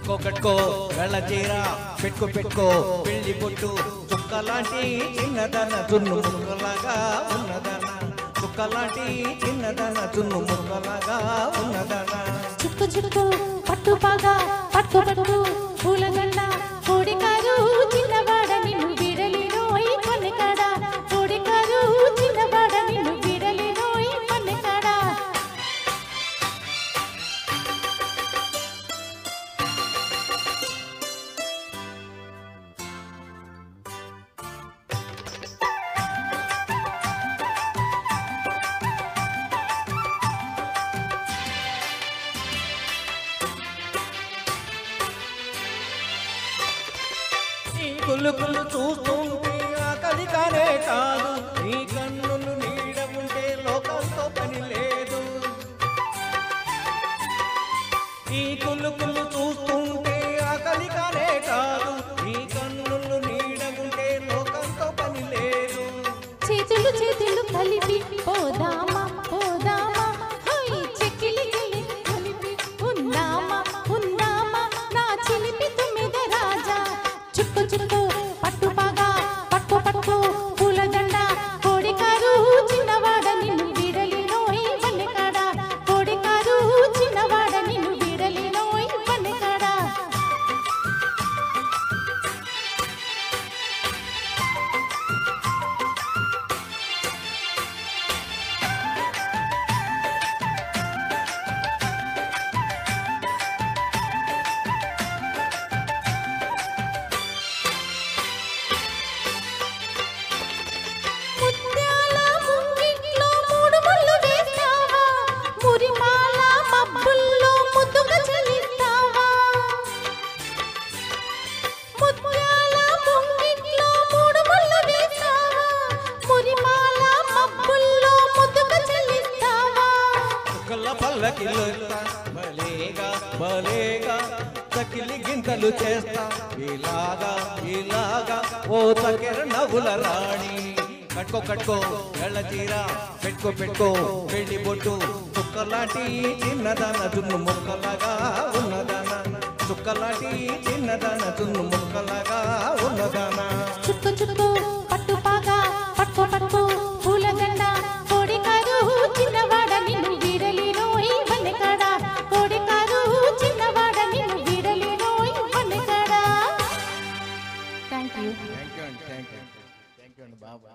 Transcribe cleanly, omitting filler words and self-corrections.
కట్టుకో కట్టుకో వెళ్ళ చీర పెట్టుకో పెట్టుకో పెళ్లి పొట్టు చుక్కలాంటి చిన్నదన చున్ను ముక్కలాగా ఉన్నదన చుక్కలాంటి చిన్నదన చున్ను ముక్కలాగా ఉన్నదన చుక్కు చుక్కు పట్టు పాగా పట్టు పట్టు పూలగండ కోడికారు చిన్నవాడ నిన్ను విడలినోయ్ పన్నెకాడ కోడికారు చిన్నవాడ నిన్ను విడలినోయ్ పన్నెకాడ కులుకులు చూస్తుంటే ఆకలి కానే కాదు నీ కన్నులు నీడ ఉంటే లోకంతో పని లేదు ఈ కులుకులు చూస్తుంటే ఆకలి కానే కాదు నీ కన్నులు నీడ ఉంటే లోకంతో పని లేదు చేతులు చేతులు కలిపి పోదామా పోదామా హోయ్ చెక్కిలి కలిపి ఉందామా ఉందామా నా చిలిపి తుమ్మిద రాజా చుక్కు చుక్కు పట్టు పాగా పట్టు పట్టు పూలదండ కోడికారు చిన్నవాడ నిన్ను విడలినోయ్ పన్నెకాడ కోడికారు చిన్నవాడ నిన్ను విడలినోయ్ పన్నెకాడ ముత్యాల ముంగిట్లో మూడు ముళ్ళు వేస్తావా మురిమాల మబ్బుల్లో ముద్దుగా చెల్లిస్తావా ముత్యాల ముంగిట్లో మూడు ముళ్ళు వేస్తావా మురిమాల మబ్బుల్లో ముద్దుగా చెల్లిస్తావా చుక్కల పల్లకిలో భలేగా భలేగా చకిలి గింతలు చేస్తా ఇలాగా ఇలాగా ఓ చక్కెర నవ్వుల రాణి కట్టుకో కట్టుకో వెళ్ళ చీర పెట్టుకో పెట్టుకో పెళ్లి బొట్టు చుక్కలాంటి చిన్నదన చున్ను ముక్కలాగా ఉన్నదన చుక్కలాంటి చిన్నదన చున్ను ముక్కలాగా ఉన్నదన చుక్కు చుక్కు పట్టు పాగా పట్టు పట్టు పూలదండ కోడికారు చిన్నవాడ నిన్ను విడలినోయ్ పన్నెకాడ కోడికారు చిన్నవాడ నిన్ను విడలినోయ్ పన్నెకాడ థ్యాంక్ యూ థ్యాంక్ యూ అండి బాబా